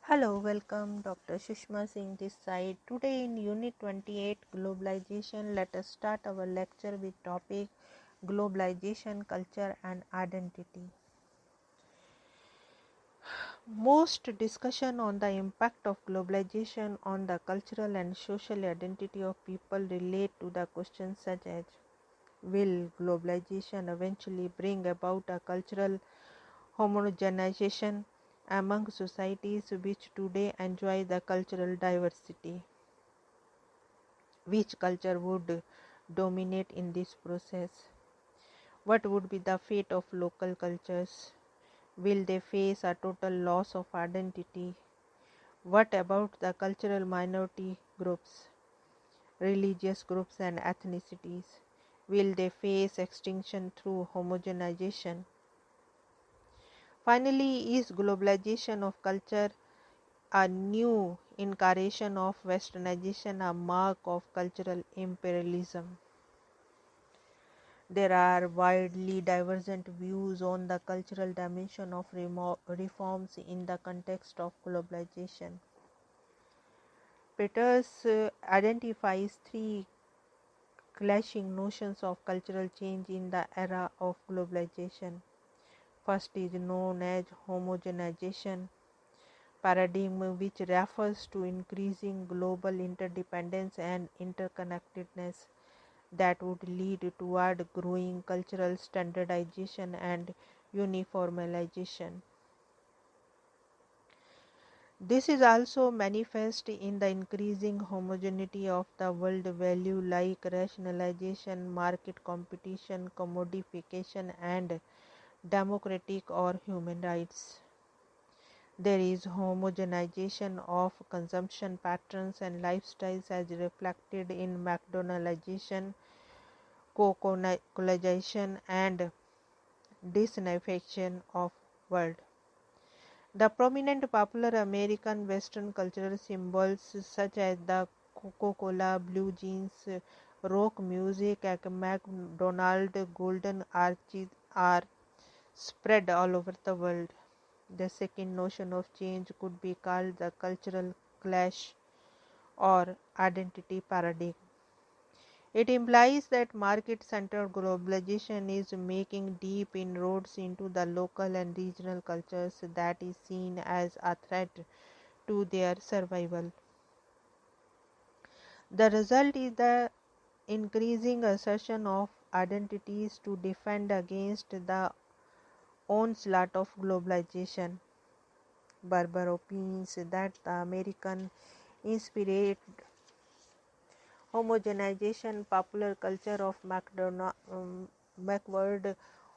Hello, welcome. Dr. Sushma Singh this side. Today in Unit 28 Globalization, let us start our lecture with topic Globalization, Culture and Identity. Most discussion on the impact of globalization on the cultural and social identity of people relate to the questions such as: will globalization eventually bring about a cultural homogenization among societies which today enjoy the cultural diversity? Which culture would dominate in this process? What would be the fate of local cultures? Will they face a total loss of identity? What about the cultural minority groups, religious groups and ethnicities? Will they face extinction through homogenization? Finally, is globalization of culture a new incarnation of westernization, a mark of cultural imperialism? There are widely divergent views on the cultural dimension of reforms in the context of globalization. Peters identifies three clashing notions of cultural change in the era of globalization. First is known as homogenization paradigm, which refers to increasing global interdependence and interconnectedness that would lead toward growing cultural standardization and uniformization. This is also manifest in the increasing homogeneity of the world value like rationalization, market competition, commodification, and democratic or human rights. There is homogenization of consumption patterns and lifestyles as reflected in McDonaldization, colonization and disunification of world. The prominent popular American Western cultural symbols such as the Coca-Cola, blue jeans, rock music, and McDonald's golden arches are spread all over the world. The second notion of change could be called the cultural clash or identity paradigm. It implies that market-centered globalization is making deep inroads into the local and regional cultures that is seen as a threat to their survival. The result is the increasing assertion of identities to defend against the onslaught of globalization. Barber opines that the American inspired homogenization popular culture of backward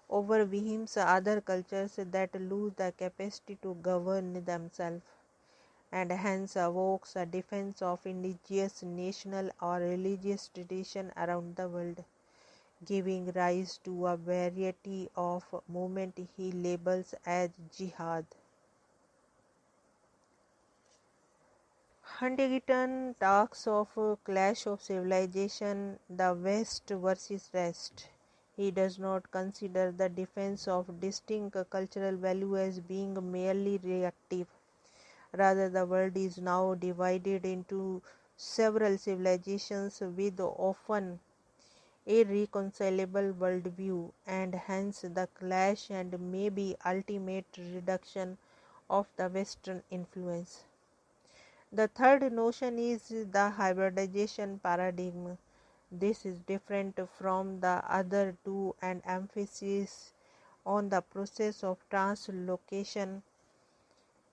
overwhelms other cultures that lose the capacity to govern themselves, and hence evokes a defense of indigenous national or religious tradition around the world, giving rise to a variety of movements he labels as jihad. Huntington talks of a clash of civilization, the West versus Rest. He does not consider the defense of distinct cultural value as being merely reactive. Rather, the world is now divided into several civilizations with often irreconcilable worldview, and hence the clash and maybe ultimate reduction of the Western influence. The third notion is the hybridization paradigm. This is different from the other two and emphasizes on the process of translocation,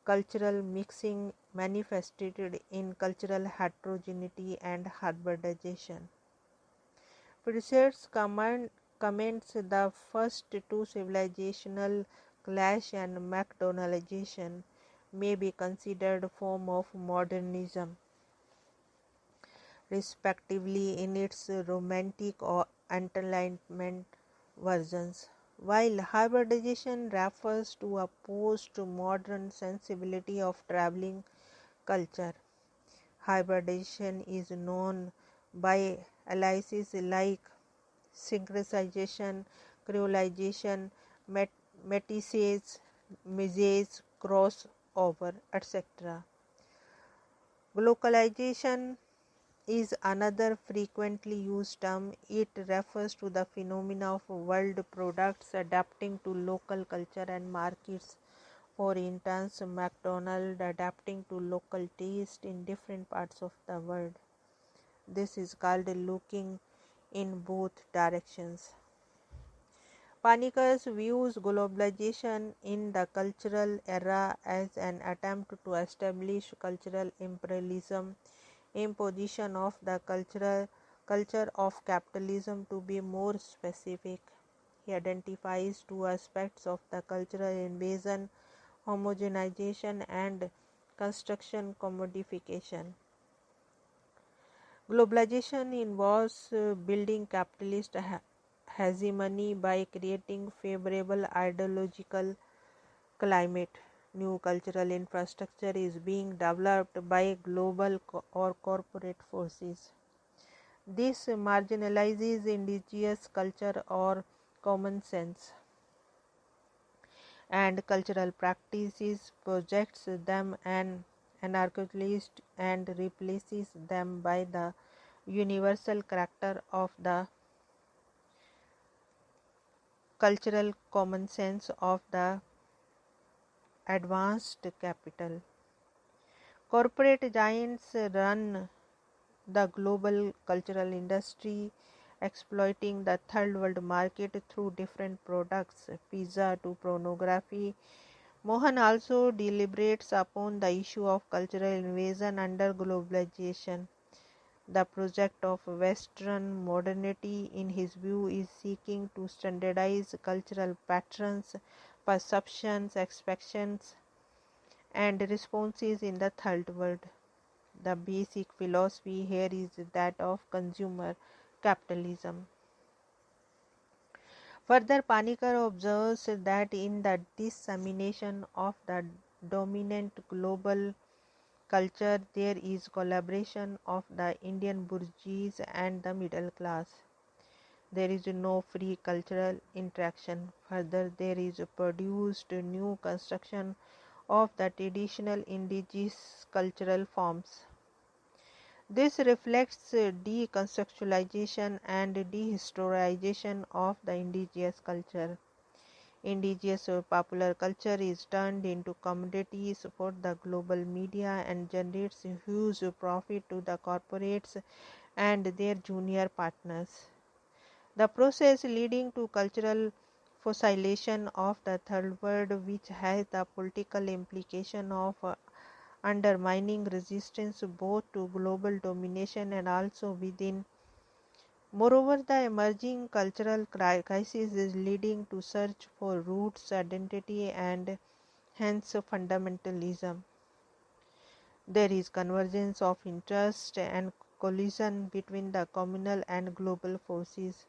cultural mixing manifested in cultural heterogeneity and hybridization. Research comments the first two civilizational clash and McDonaldization may be considered a form of modernism, respectively in its romantic or enlightenment versions, while hybridization refers to a post-modern sensibility of traveling culture. Hybridization is known by analyses like synchronization, creolization, métissage, cross over, etc. Globalization is another frequently used term. It refers to the phenomena of world products adapting to local culture and markets. For instance, McDonald's adapting to local taste in different parts of the world. This is called looking in both directions. Panikkar views globalization in the cultural era as an attempt to establish cultural imperialism, imposition of the culture of capitalism. To be more specific, he identifies two aspects of the cultural invasion: homogenization and construction commodification. Globalization involves building capitalist hegemony by creating favorable ideological climate. New cultural infrastructure is being developed by global or corporate forces. This marginalizes indigenous culture or common sense and cultural practices, projects them an anarchist and replaces them by the universal character of the cultural common sense of the advanced capital. Corporate giants run the global cultural industry, exploiting the third world market through different products, pizza to pornography. Mohan also deliberates upon the issue of cultural invasion under globalization. The project of Western modernity, in his view, is seeking to standardize cultural patterns, perceptions, expectations, and responses in the third world. The basic philosophy here is that of consumer capitalism. Further, Panikkar observes that in the dissemination of the dominant global culture, there is collaboration of the Indian bourgeoisie and the middle class. There is no free cultural interaction. Further, there is produced new construction of the traditional indigenous cultural forms. This reflects deconstructualization and dehistoricization of the indigenous culture. Indigenous popular culture is turned into commodities for the global media and generates huge profit to the corporates and their junior partners. The process leading to cultural fossilization of the third world, which has the political implication of undermining resistance both to global domination and also within. Moreover, the emerging cultural crisis is leading to search for roots, identity, and hence fundamentalism. There is convergence of interest and collision between the communal and global forces,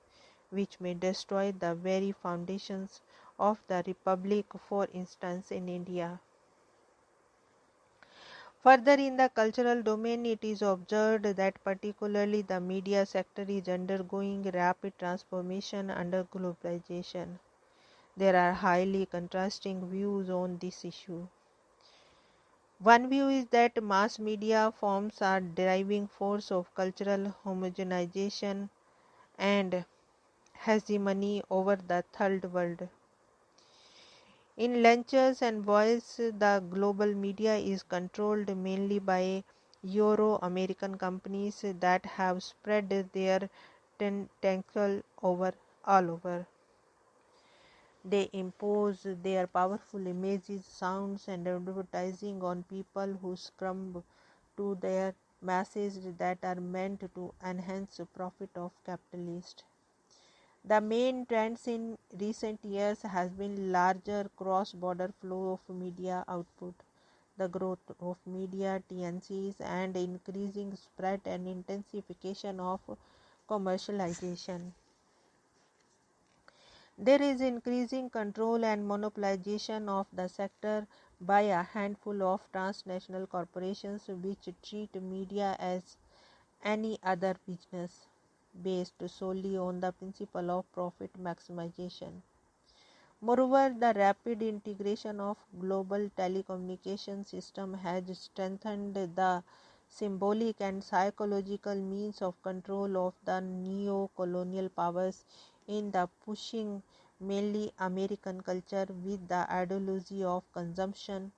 which may destroy the very foundations of the republic, for instance, in India. Further, in the cultural domain, it is observed that particularly the media sector is undergoing rapid transformation under globalization. There are highly contrasting views on this issue. One view is that mass media forms are driving force of cultural homogenization and hegemony over the third world. In lectures and voice, the global media is controlled mainly by Euro-American companies that have spread their tentacle all over. They impose their powerful images, sounds, and advertising on people who succumb to their masses that are meant to enhance the profit of capitalists. The main trends in recent years has been larger cross-border flow of media output, the growth of media TNCs, and increasing spread and intensification of commercialization. There is increasing control and monopolization of the sector by a handful of transnational corporations which treat media as any other business, based solely on the principle of profit maximization. Moreover, the rapid integration of global telecommunication system has strengthened the symbolic and psychological means of control of the neo-colonial powers in the pushing mainly American culture with the ideology of consumption,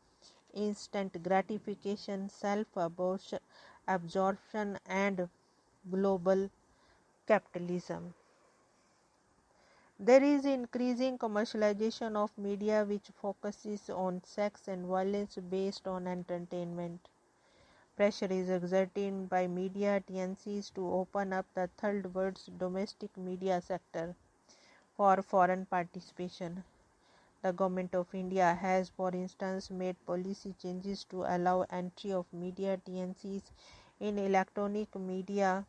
instant gratification, self-absorption and global capitalism. There is increasing commercialization of media which focuses on sex and violence based on entertainment. Pressure is exerted by media agencies to open up the third world's domestic media sector for foreign participation. The Government of India has, for instance, made policy changes to allow entry of media agencies in electronic media.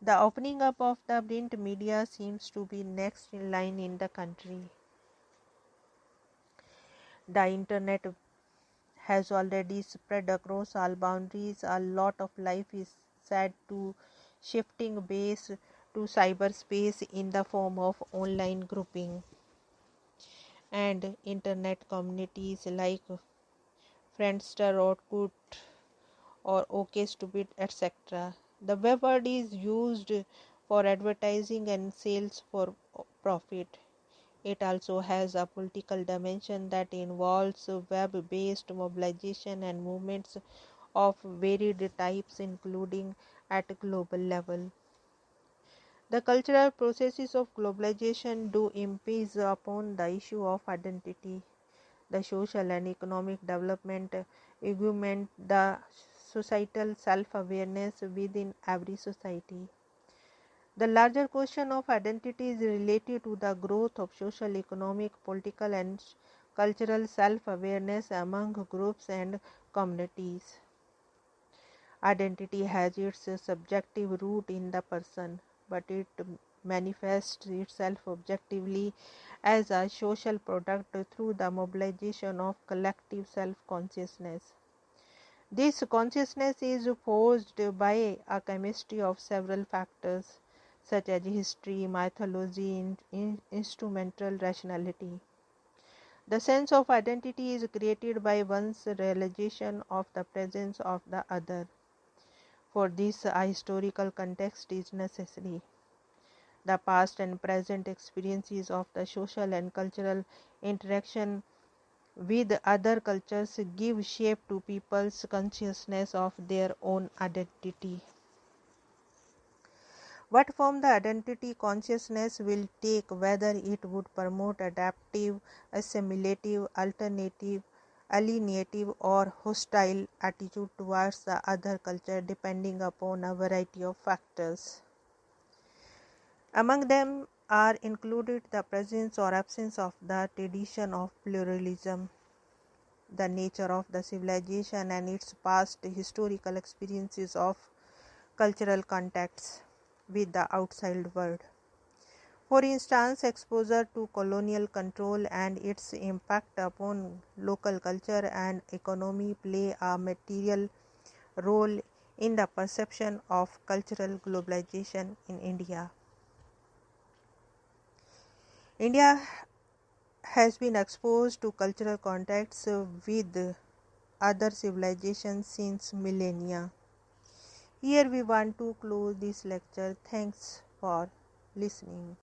The opening up of the print media seems to be next in line in the country. The internet has already spread across all boundaries. A lot of life is said to shifting base to cyberspace in the form of online grouping and internet communities like Friendster, Orkut, or OkStupid, etc. The web word is used for advertising and sales for profit. It also has a political dimension that involves web-based mobilization and movements of varied types, including at global level. The cultural processes of globalization do impinge upon the issue of identity. The social and economic development augment the societal self-awareness within every society. The larger question of identity is related to the growth of social, economic, political and cultural self-awareness among groups and communities. Identity has its subjective root in the person, but it manifests itself objectively as a social product through the mobilization of collective self-consciousness. This consciousness is forged by a chemistry of several factors such as history, mythology, and instrumental rationality. The sense of identity is created by one's realization of the presence of the other. For this, a historical context is necessary. The past and present experiences of the social and cultural interaction with other cultures give shape to people's consciousness of their own identity. What form the identity consciousness will take, whether it would promote adaptive, assimilative, alternative, alienative or hostile attitude towards the other culture, depending upon a variety of factors. Among them are included the presence or absence of the tradition of pluralism, the nature of the civilization and its past historical experiences of cultural contacts with the outside world. For instance, exposure to colonial control and its impact upon local culture and economy play a material role in the perception of cultural globalization in India. India has been exposed to cultural contacts with other civilizations since millennia. Here we want to close this lecture. Thanks for listening.